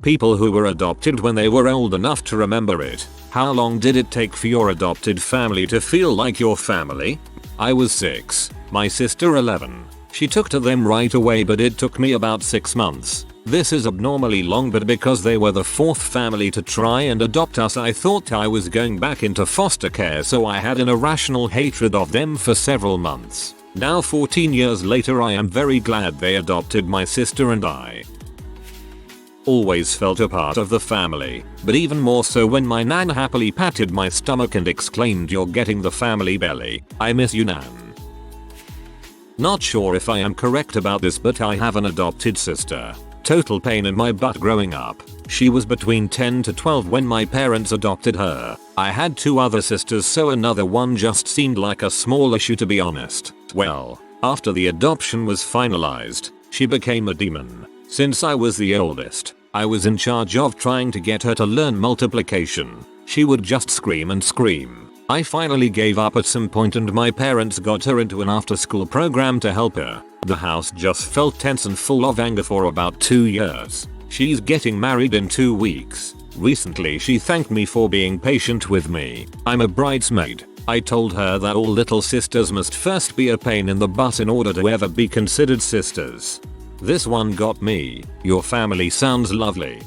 People who were adopted when they were old enough to remember it. How long did it take for your adopted family to feel like your family? I was 6, my sister 11. She took to them right away, but it took me about 6 months. This is abnormally long, but because they were the 4th family to try and adopt us, I thought I was going back into foster care, so I had an irrational hatred of them for several months. Now 14 years later, I am very glad they adopted my sister and I. Always felt a part of the family, but even more so when my nan happily patted my stomach and exclaimed, "You're getting the family belly. I miss you, Nan." Not sure if I am correct about this, but I have an adopted sister. Total pain in my butt growing up. She was between 10 to 12 when my parents adopted her. I had 2 other sisters, so another one just seemed like a small issue, to be honest. Well, after the adoption was finalized, she became a demon. Since I was the oldest, I was in charge of trying to get her to learn multiplication. She would just scream and scream. I finally gave up at some point and my parents got her into an after-school program to help her. The house just felt tense and full of anger for about 2 years. She's getting married in 2 weeks. Recently she thanked me for being patient with me. I'm a bridesmaid. I told her that all little sisters must first be a pain in the butt in order to ever be considered sisters. This one got me. Your family sounds lovely.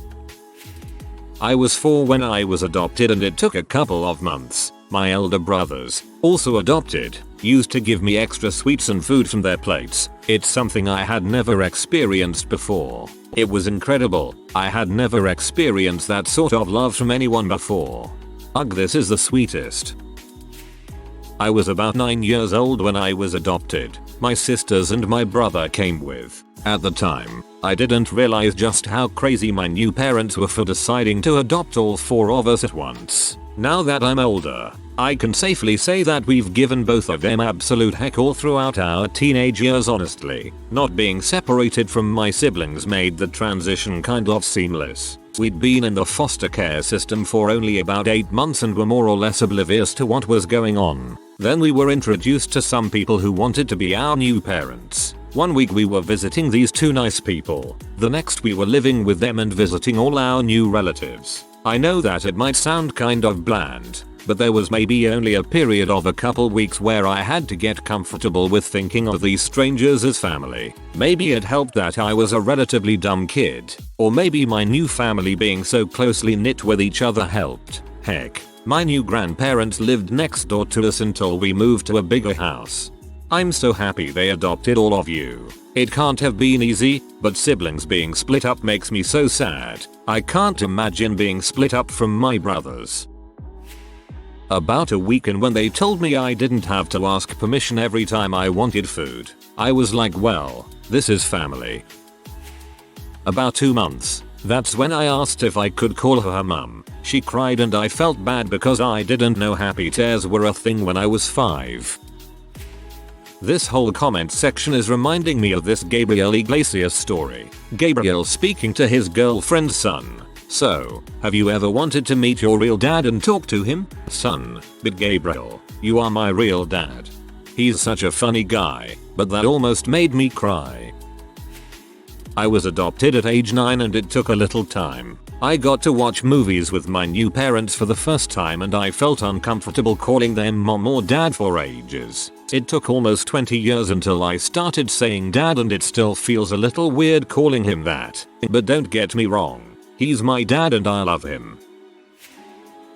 I was 4 when I was adopted and it took a couple of months. My elder brothers, also adopted, used to give me extra sweets and food from their plates. It's something I had never experienced before. It was incredible. I had never experienced that sort of love from anyone before. Ugh, this is the sweetest. I was about 9 years old when I was adopted. My sisters and my brother came with. At the time, I didn't realize just how crazy my new parents were for deciding to adopt all 4 of us at once. Now that I'm older, I can safely say that we've given both of them absolute heck all throughout our teenage years. Honestly, not being separated from my siblings made the transition kind of seamless. We'd been in the foster care system for only about 8 months and were more or less oblivious to what was going on. Then we were introduced to some people who wanted to be our new parents. One week we were visiting these 2 nice people. The next we were living with them and visiting all our new relatives. I know that it might sound kind of bland, but there was maybe only a period of a couple weeks where I had to get comfortable with thinking of these strangers as family. Maybe it helped that I was a relatively dumb kid, or maybe my new family being so closely knit with each other helped. Heck, my new grandparents lived next door to us until we moved to a bigger house. I'm so happy they adopted all of you. It can't have been easy, but siblings being split up makes me so sad. I can't imagine being split up from my brothers. About a week in when they told me I didn't have to ask permission every time I wanted food. I was like, well, this is family. About 2 months. That's when I asked if I could call her mum. She cried and I felt bad because I didn't know happy tears were a thing when I was 5. This whole comment section is reminding me of this Gabriel Iglesias story. Gabriel speaking to his girlfriend's son. So, have you ever wanted to meet your real dad and talk to him? Son, but Gabriel, you are my real dad. He's such a funny guy, but that almost made me cry. I was adopted at age 9 and it took a little time. I got to watch movies with my new parents for the first time and I felt uncomfortable calling them mom or dad for ages. It took almost 20 years until I started saying dad and it still feels a little weird calling him that. But don't get me wrong, he's my dad and I love him.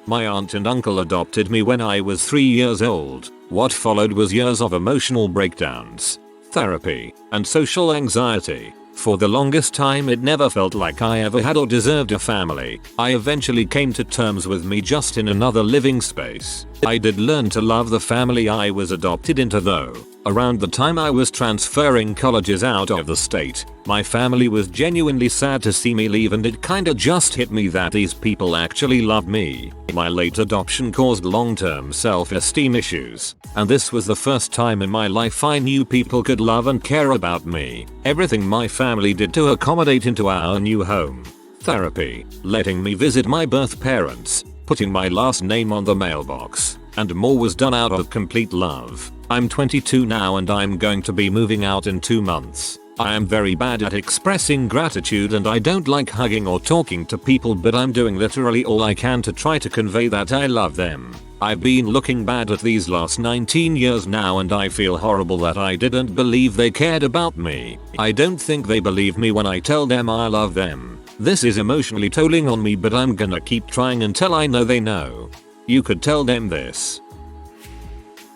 My aunt and uncle adopted me when I was 3 years old. What followed was years of emotional breakdowns, therapy, and social anxiety. For the longest time it never felt like I ever had or deserved a family. I eventually came to terms with me just in another living space. I did learn to love the family I was adopted into though. Around the time I was transferring colleges out of the state, my family was genuinely sad to see me leave and it kinda just hit me that these people actually love me. My late adoption caused long-term self-esteem issues, and this was the first time in my life I knew people could love and care about me. Everything my family did to accommodate into our new home. Therapy, letting me visit my birth parents, putting my last name on the mailbox, and more was done out of complete love. I'm 22 now and I'm going to be moving out in 2 months. I am very bad at expressing gratitude and I don't like hugging or talking to people, but I'm doing literally all I can to try to convey that I love them. I've been looking bad at these last 19 years now and I feel horrible that I didn't believe they cared about me. I don't think they believe me when I tell them I love them. This is emotionally tolling on me, but I'm gonna keep trying until I know they know. You could tell them this.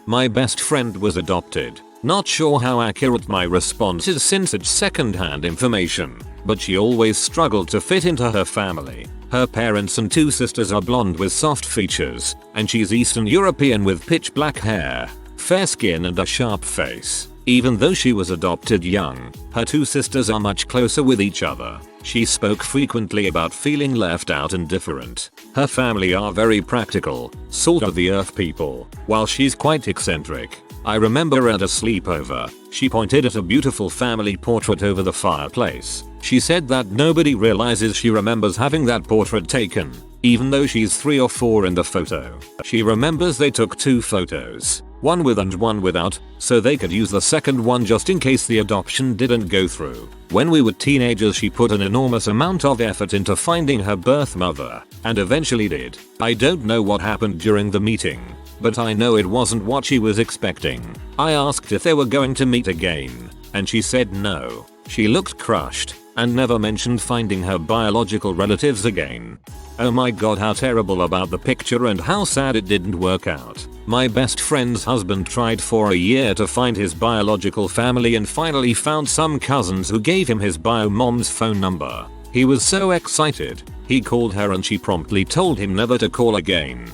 My best friend was adopted. Not sure how accurate my response is since it's second-hand information, but she always struggled to fit into her family. Her parents and 2 sisters are blonde with soft features, and she's Eastern European with pitch black hair, fair skin and a sharp face. Even though she was adopted young, her 2 sisters are much closer with each other. She spoke frequently about feeling left out and different. Her family are very practical, salt of the earth people, while she's quite eccentric. I remember at a sleepover, she pointed at a beautiful family portrait over the fireplace. She said that nobody realizes she remembers having that portrait taken, even though she's 3 or 4 in the photo. She remembers they took 2 photos, one with and one without, so they could use the second one just in case the adoption didn't go through. When we were teenagers, she put an enormous amount of effort into finding her birth mother, and eventually did. I don't know what happened during the meeting, but I know it wasn't what she was expecting. I asked if they were going to meet again, and she said no. She looked crushed, and never mentioned finding her biological relatives again. Oh my god, how terrible about the picture and how sad it didn't work out. My best friend's husband tried for a year to find his biological family and finally found some cousins who gave him his bio mom's phone number. He was so excited, he called her and she promptly told him never to call again.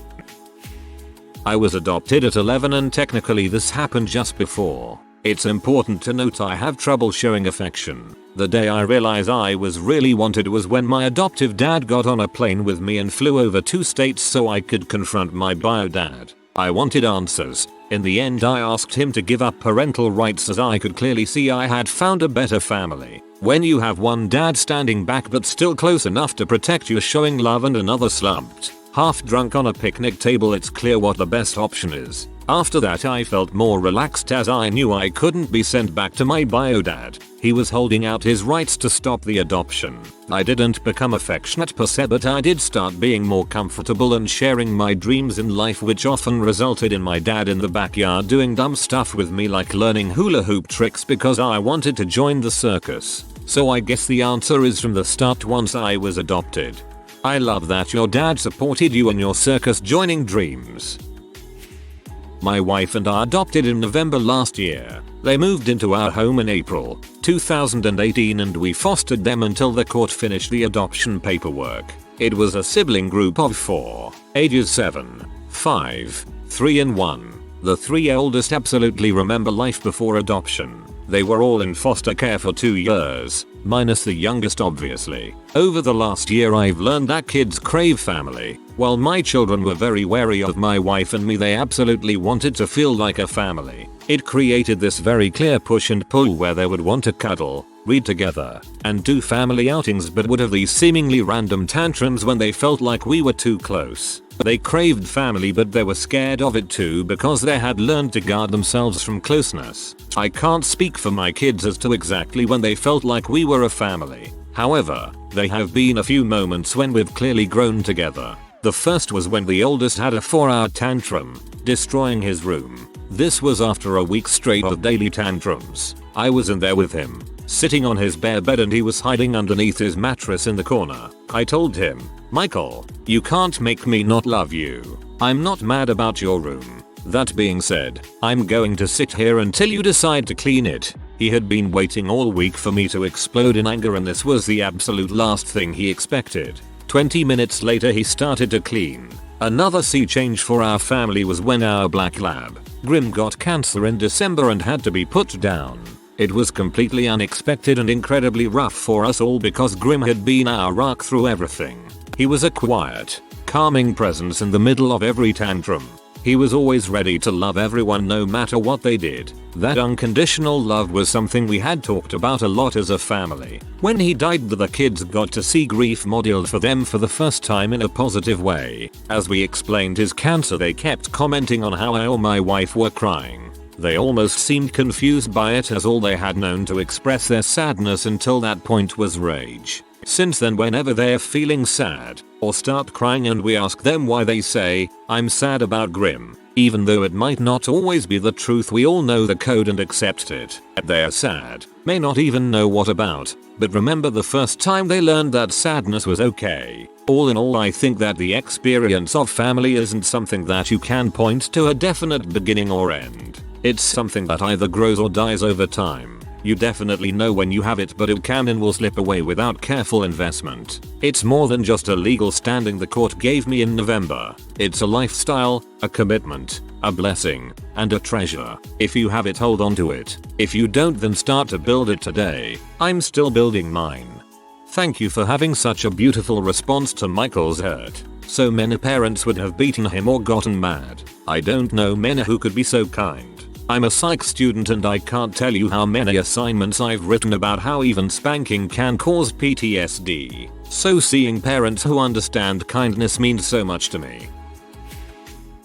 I was adopted at 11 and technically this happened just before. It's important to note I have trouble showing affection. The day I realized I was really wanted was when my adoptive dad got on a plane with me and flew over 2 states so I could confront my bio dad. I wanted answers. In the end, I asked him to give up parental rights as I could clearly see I had found a better family. When you have one dad standing back but still close enough to protect you showing love and another slumped, half drunk on a picnic table, it's clear what the best option is. After that I felt more relaxed as I knew I couldn't be sent back to my bio dad. He was holding out his rights to stop the adoption. I didn't become affectionate per se, but I did start being more comfortable and sharing my dreams in life, which often resulted in my dad in the backyard doing dumb stuff with me like learning hula hoop tricks because I wanted to join the circus. So I guess the answer is from the start once I was adopted. I love that your dad supported you in your circus joining dreams. My wife and I adopted in November last year. They moved into our home in April 2018 and we fostered them until the court finished the adoption paperwork. It was a sibling group of 4, ages 7, 5, 3 and 1. The 3 oldest absolutely remember life before adoption. They were all in foster care for 2 years, minus the youngest obviously. Over the last year I've learned that kids crave family. While my children were very wary of my wife and me, they absolutely wanted to feel like a family. It created this very clear push and pull where they would want to cuddle, read together, and do family outings, but would have these seemingly random tantrums when they felt like we were too close. They craved family but they were scared of it too because they had learned to guard themselves from closeness. I can't speak for my kids as to exactly when they felt like we were a family. However, there have been a few moments when we've clearly grown together. The first was when the oldest had a 4-hour tantrum, destroying his room. This was after a week straight of daily tantrums. I was in there with him, sitting on his bare bed and he was hiding underneath his mattress in the corner. I told him, "Michael, you can't make me not love you. I'm not mad about your room. That being said, I'm going to sit here until you decide to clean it." He had been waiting all week for me to explode in anger and this was the absolute last thing he expected. 20 minutes later he started to clean. Another sea change for our family was when our black lab, Grim, got cancer in December and had to be put down. It was completely unexpected and incredibly rough for us all because Grim had been our rock through everything. He was a quiet, calming presence in the middle of every tantrum. He was always ready to love everyone no matter what they did. That unconditional love was something we had talked about a lot as a family. When he died, the kids got to see grief modeled for them for the first time in a positive way. As we explained his cancer, they kept commenting on how I or my wife were crying. They almost seemed confused by it, as all they had known to express their sadness until that point was rage. Since then, whenever they're feeling sad or start crying and we ask them why, they say, "I'm sad about Grim." Even though it might not always be the truth, we all know the code and accept it. They're sad, may not even know what about, but remember the first time they learned that sadness was okay. All in all, I think that the experience of family isn't something that you can point to a definite beginning or end. It's something that either grows or dies over time. You definitely know when you have it, but it can and will slip away without careful investment. It's more than just a legal standing the court gave me in November. It's a lifestyle, a commitment, a blessing, and a treasure. If you have it, hold on to it. If you don't, then start to build it today. I'm still building mine. Thank you for having such a beautiful response to Michael's hurt. So many parents would have beaten him or gotten mad. I don't know many who could be so kind. I'm a psych student and I can't tell you how many assignments I've written about how even spanking can cause PTSD. So seeing parents who understand kindness means so much to me.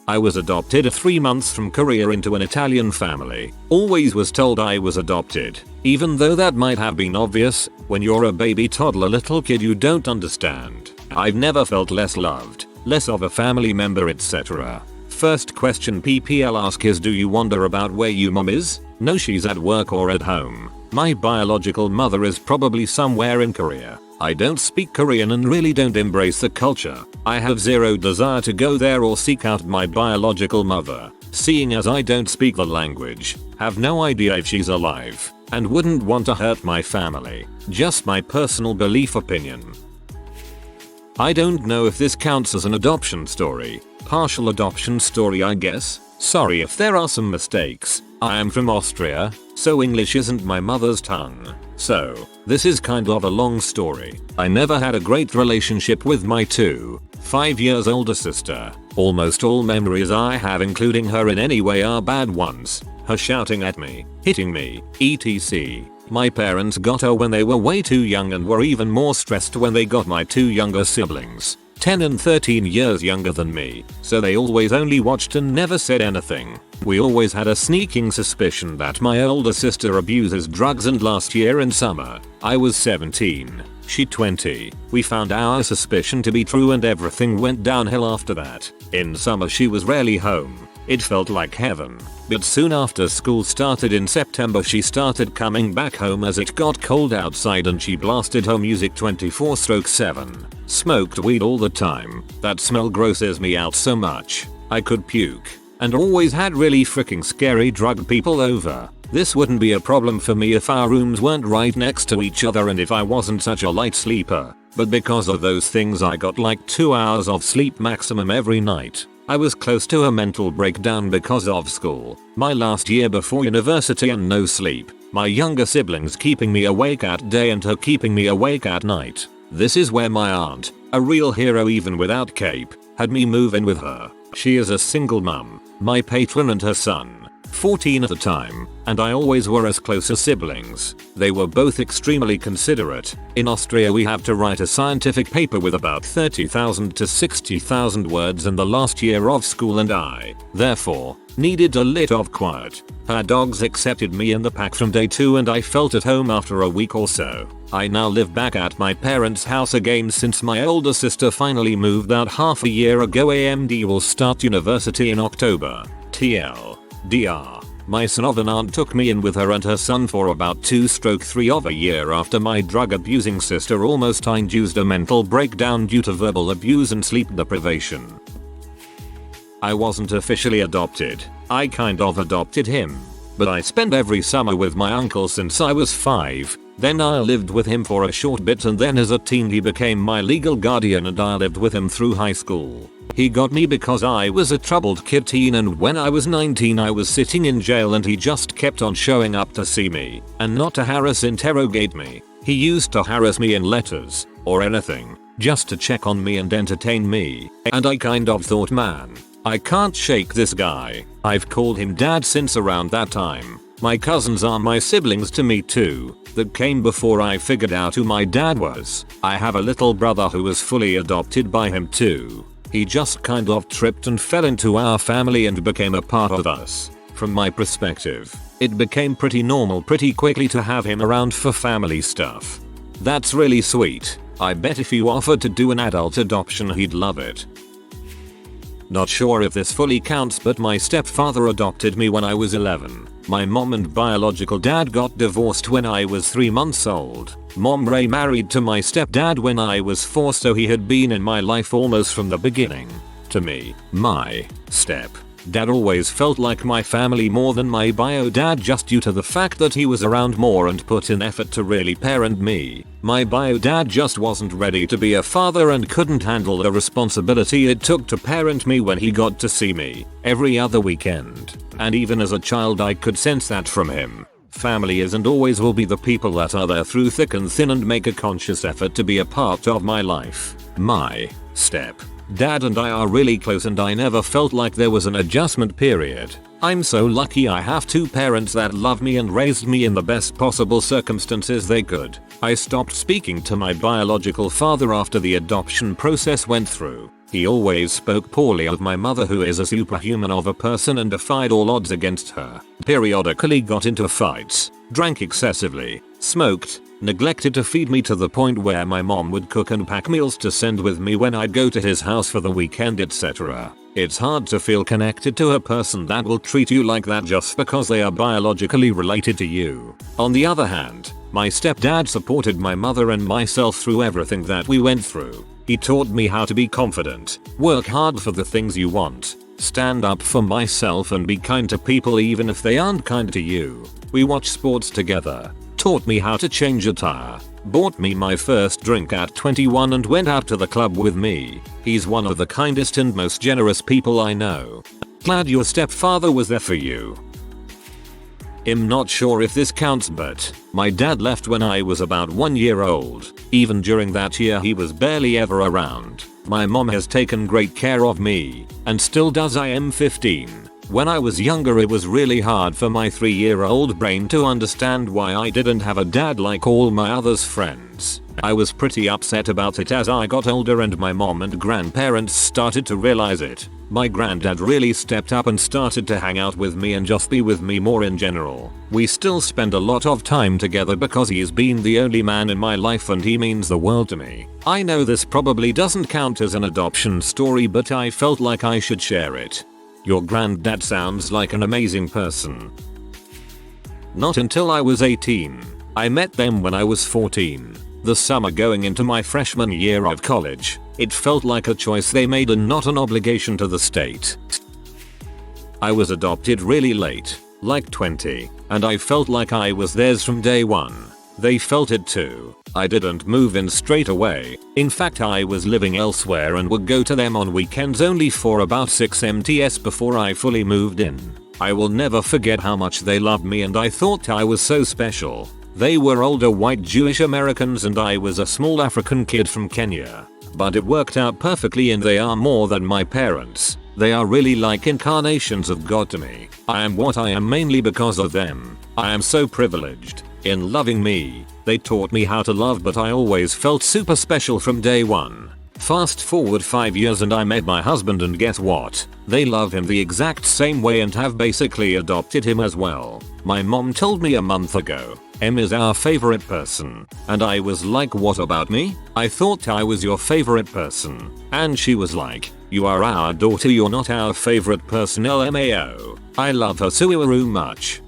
I was adopted at 3 months from Korea into an Italian family. Always was told I was adopted. Even though that might have been obvious, when you're a baby toddler little kid you don't understand. I've never felt less loved, less of a family member, etc. First question PPL ask is, do you wonder about where your mom is? No, she's at work or at home. My biological mother is probably somewhere in Korea. I don't speak Korean and really don't embrace the culture. I have zero desire to go there or seek out my biological mother, seeing as I don't speak the language, have no idea if she's alive, and wouldn't want to hurt my family. Just my personal belief opinion. I don't know if this counts as an adoption story. Partial adoption story, I guess. Sorry if there are some mistakes. I am from Austria, so English isn't my mother's tongue. So, this is kind of a long story. I never had a great relationship with my 5 years older sister. Almost all memories I have including her in any way are bad ones. Her shouting at me, hitting me, etc. My parents got her when they were way too young and were even more stressed when they got my 2 younger siblings, 10 and 13 years younger than me, so they always only watched and never said anything. We always had a sneaking suspicion that my older sister abuses drugs, and last year in summer, I was 17, she 20. We found our suspicion to be true and everything went downhill after that. In summer she was rarely home. It felt like heaven. But soon after school started in September she started coming back home as it got cold outside, and she blasted her music 24/7. Smoked weed all the time. That smell grosses me out so much. I could puke. And always had really freaking scary drug people over. This wouldn't be a problem for me if our rooms weren't right next to each other and if I wasn't such a light sleeper. But because of those things I got like 2 hours of sleep maximum every night. I was close to a mental breakdown because of school, my last year before university, and no sleep. My younger siblings keeping me awake at day and her keeping me awake at night. This is where my aunt, a real hero even without cape, had me move in with her. She is a single mum, my patron and her son, 14 at the time, and I always were as close as siblings. They were both extremely considerate. In Austria we have to write a scientific paper with about 30,000 to 60,000 words in the last year of school, and I, therefore, needed a lit of quiet. Her dogs accepted me in the pack from day 2 and I felt at home after a week or so. I now live back at my parents' house again since my older sister finally moved out half a year ago. AMD will start university in October. TLDR. My son of an aunt took me in with her and her son for about 2/3 of a year after my drug abusing sister almost induced a mental breakdown due to verbal abuse and sleep deprivation. I wasn't officially adopted. I kind of adopted him. But I spent every summer with my uncle since I was 5. Then I lived with him for a short bit, and then as a teen he became my legal guardian and I lived with him through high school. He got me because I was a troubled kid teen, and when I was 19 I was sitting in jail and he just kept on showing up to see me, and not to interrogate me. He used to harass me in letters, or anything, just to check on me and entertain me, and I kind of thought, man, I can't shake this guy. I've called him dad since around that time. My cousins are my siblings to me too, that came before I figured out who my dad was. I have a little brother who was fully adopted by him too. He just kind of tripped and fell into our family and became a part of us. From my perspective, it became pretty normal pretty quickly to have him around for family stuff. That's really sweet. I bet if you offered to do an adult adoption he'd love it. Not sure if this fully counts, but my stepfather adopted me when I was 11. My mom and biological dad got divorced when I was 3 months old. Mom remarried to my stepdad when I was 4, so he had been in my life almost from the beginning. To me, my stepdad always felt like my family more than my bio dad, just due to the fact that he was around more and put in effort to really parent me. My bio dad just wasn't ready to be a father and couldn't handle the responsibility it took to parent me when he got to see me every other weekend. And even as a child I could sense that from him. Family is and always will be the people that are there through thick and thin and make a conscious effort to be a part of my life. My stepdad and I are really close, and I never felt like there was an adjustment period. I'm so lucky I have 2 parents that love me and raised me in the best possible circumstances they could. I stopped speaking to my biological father after the adoption process went through. He always spoke poorly of my mother, who is a superhuman of a person, and defied all odds against her. Periodically got into fights, drank excessively, smoked, neglected to feed me to the point where my mom would cook and pack meals to send with me when I'd go to his house for the weekend, etc. It's hard to feel connected to a person that will treat you like that just because they are biologically related to you. On the other hand, my stepdad supported my mother and myself through everything that we went through. He taught me how to be confident, work hard for the things you want, stand up for myself, and be kind to people even if they aren't kind to you. We watched sports together, taught me how to change a tire, bought me my first drink at 21 and went out to the club with me. He's one of the kindest and most generous people I know. Glad your stepfather was there for you. I'm not sure if this counts, but my dad left when I was about 1 year old. Even during that year he was barely ever around. My mom has taken great care of me, and still does. I am 15. When I was younger it was really hard for my 3-year-old brain to understand why I didn't have a dad like all my other's friends. I was pretty upset about it as I got older and my mom and grandparents started to realize it. My granddad really stepped up and started to hang out with me and just be with me more in general. We still spend a lot of time together because he's been the only man in my life and he means the world to me. I know this probably doesn't count as an adoption story, but I felt like I should share it. Your granddad sounds like an amazing person. Not until I was 18. I met them when I was 14. The summer going into my freshman year of college. It felt like a choice they made and not an obligation to the state. I was adopted really late, like 20, and I felt like I was theirs from day one. They felt it too. I didn't move in straight away. In fact, I was living elsewhere and would go to them on weekends only for about 6 MTS before I fully moved in. I will never forget how much they loved me and I thought I was so special. They were older white Jewish Americans and I was a small African kid from Kenya. But it worked out perfectly and they are more than my parents. They are really like incarnations of God to me. I am what I am mainly because of them. I am so privileged. In loving me, they taught me how to love, but I always felt super special from day one. Fast forward 5 years and I met my husband, and guess what? They love him the exact same way and have basically adopted him as well. My mom told me a month ago, "Em is our favorite person." And I was like, "What about me? I thought I was your favorite person." And she was like, "You are our daughter, you're not our favorite person, LMAO." I love her so much.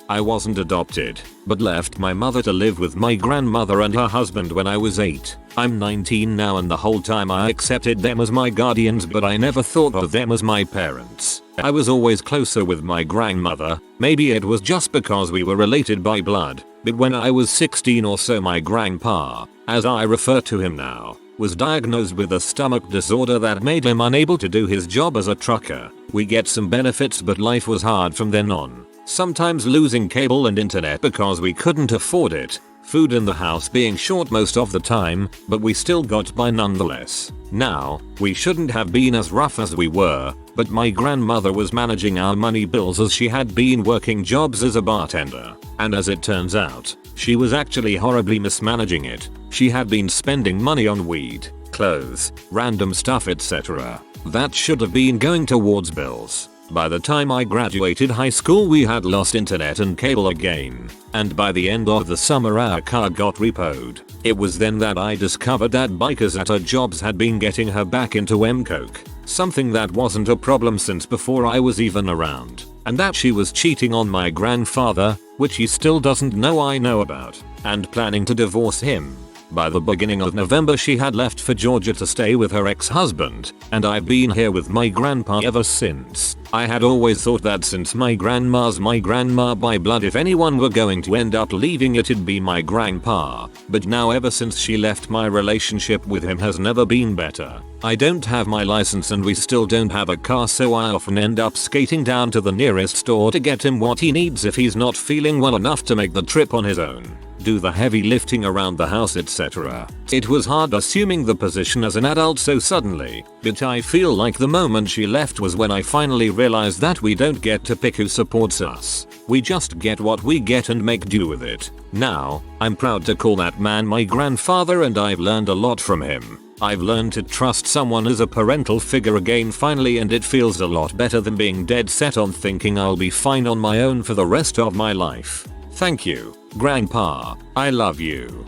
I wasn't adopted, but left my mother to live with my grandmother and her husband when I was 8. I'm 19 now and the whole time I accepted them as my guardians, but I never thought of them as my parents. I was always closer with my grandmother. Maybe it was just because we were related by blood, but when I was 16 or so, my grandpa, as I refer to him now, was diagnosed with a stomach disorder that made him unable to do his job as a trucker. We get some benefits, but life was hard from then on. Sometimes losing cable and internet because we couldn't afford it. Food in the house being short most of the time, but we still got by nonetheless. Now, we shouldn't have been as rough as we were, but my grandmother was managing our money bills as she had been working jobs as a bartender. And as it turns out, she was actually horribly mismanaging it. She had been spending money on weed, clothes, random stuff, etc. that should have been going towards bills. By the time I graduated high school we had lost internet and cable again, and by the end of the summer our car got repoed. It was then that I discovered that bikers at her jobs had been getting her back into M-Coke, something that wasn't a problem since before I was even around, and that she was cheating on my grandfather, which he still doesn't know I know about, and planning to divorce him. By the beginning of November she had left for Georgia to stay with her ex-husband, and I've been here with my grandpa ever since. I had always thought that since my grandma's my grandma by blood, if anyone were going to end up leaving it'd be my grandpa, but now ever since she left my relationship with him has never been better. I don't have my license and we still don't have a car, so I often end up skating down to the nearest store to get him what he needs if he's not feeling well enough to make the trip on his own, do the heavy lifting around the house, etc. It was hard assuming the position as an adult so suddenly, but I feel like the moment she left was when I finally realized that we don't get to pick who supports us. We just get what we get and make do with it. Now, I'm proud to call that man my grandfather and I've learned a lot from him. I've learned to trust someone as a parental figure again finally, and it feels a lot better than being dead set on thinking I'll be fine on my own for the rest of my life. Thank you, Grandpa. I love you.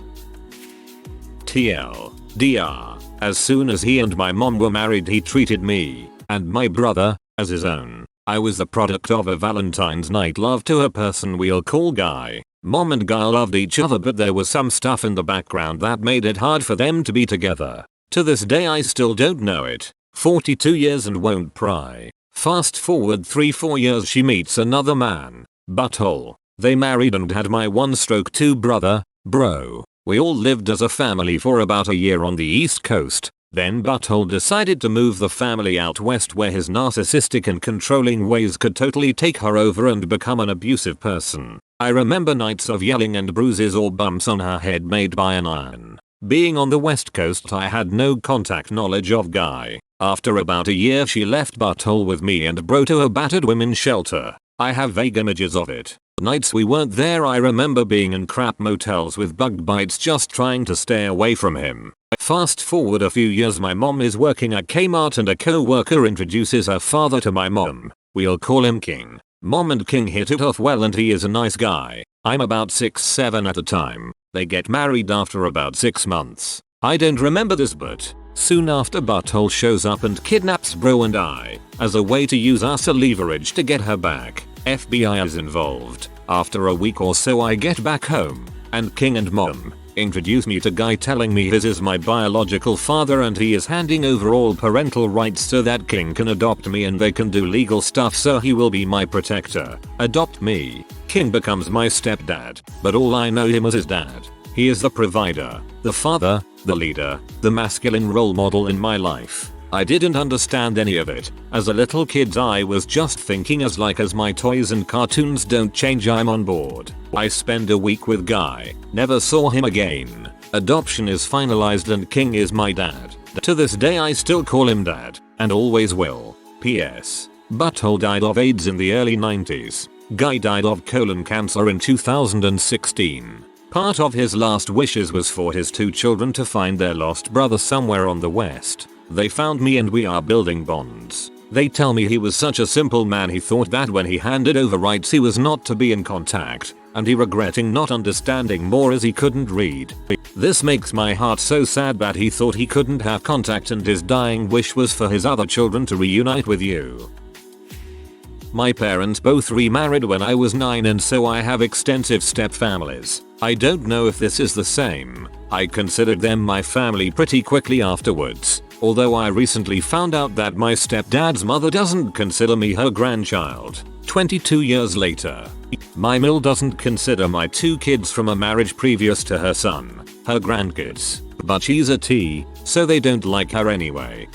TLDR. As soon as he and my mom were married he treated me and my brother as his own. I was the product of a Valentine's night love to a person we'll call Guy. Mom and Guy loved each other, but there was some stuff in the background that made it hard for them to be together. To this day I still don't know it. 42 years and won't pry. Fast forward 3-4 years she meets another man. Butthole. They married and had my 1/2 brother, bro. We all lived as a family for about a year on the East Coast. Then Butthole decided to move the family out west where his narcissistic and controlling ways could totally take her over and become an abusive person. I remember nights of yelling and bruises or bumps on her head made by an iron. Being on the West Coast I had no contact knowledge of Guy. After about a year she left Butthole with me and bro to a battered women's shelter. I have vague images of it. Nights we weren't there I remember being in crap motels with bug bites just trying to stay away from him. Fast forward a few years my mom is working at Kmart and a co-worker introduces her father to my mom. We'll call him King. Mom and King hit it off well and he is a nice guy. I'm about 6-7 at the time. They get married after about 6 months. I don't remember this, but soon after Butthole shows up and kidnaps bro and I as a way to use us as leverage to get her back. FBI is involved. After a week or so I get back home and King and Mom introduce me to Guy, telling me this is my biological father and he is handing over all parental rights so that King can adopt me and they can do legal stuff, so he will be my protector. Adopt me. King becomes my stepdad, but all I know him as his dad. He is the provider, the father, the leader, the masculine role model in my life. I didn't understand any of it. As a little kid I was just thinking as my toys and cartoons don't change I'm on board. I spend a week with Guy, never saw him again. Adoption is finalized and King is my dad. To this day I still call him dad, and always will. P.S. Butthole died of AIDS in the early 90s. Guy died of colon cancer in 2016. Part of his last wishes was for his 2 children to find their lost brother somewhere on the West. They found me and we are building bonds. They tell me he was such a simple man he thought that when he handed over rights he was not to be in contact, and he regretting not understanding more as he couldn't read. This makes my heart so sad that he thought he couldn't have contact and his dying wish was for his other children to reunite with you. My parents both remarried when I was 9 and so I have extensive step families. I don't know if this is the same. I considered them my family pretty quickly afterwards. Although I recently found out that my stepdad's mother doesn't consider me her grandchild. 22 years later. My mill doesn't consider my 2 kids from a marriage previous to her son her grandkids. But she's a T, so they don't like her anyway.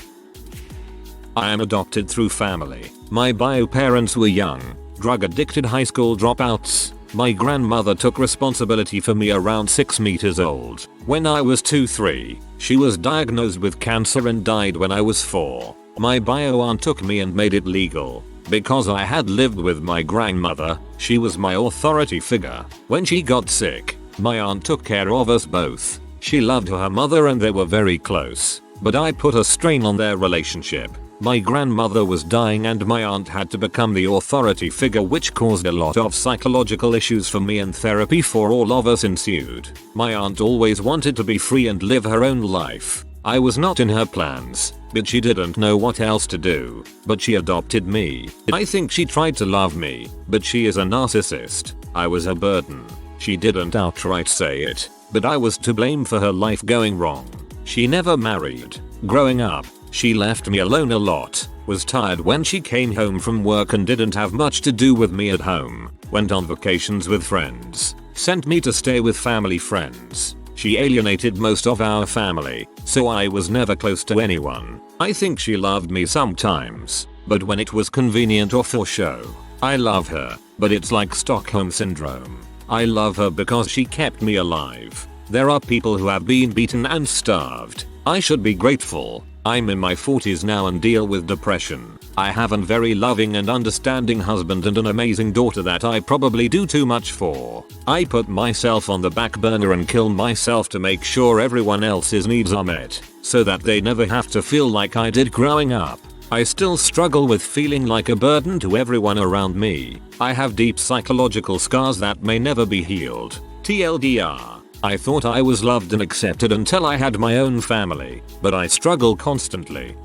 I am adopted through family. My bio parents were young, drug addicted high school dropouts. My grandmother took responsibility for me around 6 meters old. When I was 2-3, she was diagnosed with cancer and died when I was 4. My bio aunt took me and made it legal. Because I had lived with my grandmother, she was my authority figure. When she got sick, my aunt took care of us both. She loved her mother and they were very close, but I put a strain on their relationship. My grandmother was dying and my aunt had to become the authority figure, which caused a lot of psychological issues for me, and therapy for all of us ensued. My aunt always wanted to be free and live her own life. I was not in her plans, but she didn't know what else to do. But she adopted me. I think she tried to love me, but she is a narcissist. I was a burden. She didn't outright say it, but I was to blame for her life going wrong. She never married. Growing up, she left me alone a lot, was tired when she came home from work and didn't have much to do with me at home, went on vacations with friends, sent me to stay with family friends. She alienated most of our family, so I was never close to anyone. I think she loved me sometimes, but when it was convenient or for show. I love her, but it's like Stockholm Syndrome. I love her because she kept me alive. There are people who have been beaten and starved. I should be grateful. I'm in my 40s now and deal with depression. I have a very loving and understanding husband and an amazing daughter that I probably do too much for. I put myself on the back burner and kill myself to make sure everyone else's needs are met, so that they never have to feel like I did growing up. I still struggle with feeling like a burden to everyone around me. I have deep psychological scars that may never be healed. TLDR. I thought I was loved and accepted until I had my own family, but I struggle constantly.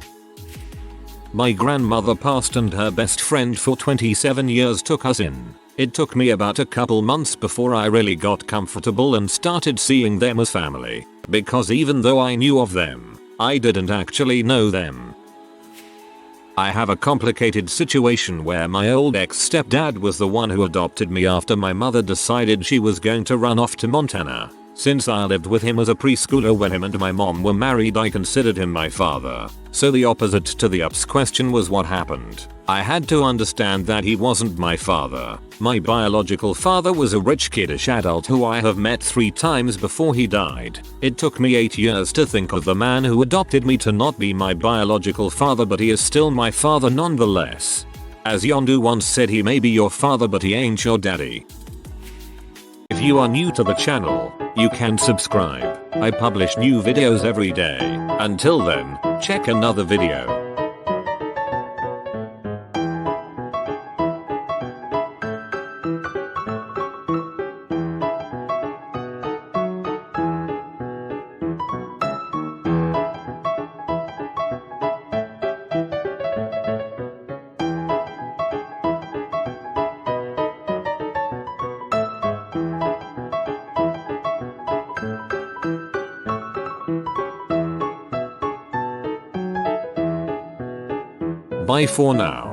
My grandmother passed and her best friend for 27 years took us in. It took me about a couple months before I really got comfortable and started seeing them as family, because even though I knew of them, I didn't actually know them. I have a complicated situation where my old ex-stepdad was the one who adopted me after my mother decided she was going to run off to Montana. Since I lived with him as a preschooler when him and my mom were married, I considered him my father. So the opposite to the ups question was what happened. I had to understand that he wasn't my father. My biological father was a rich kiddish adult who I have met 3 times before he died. It took me 8 years to think of the man who adopted me to not be my biological father, but he is still my father nonetheless. As Yondu once said, he may be your father but he ain't your daddy. If you are new to the channel, you can subscribe. I publish new videos every day. Until then, check another video. Bye for now.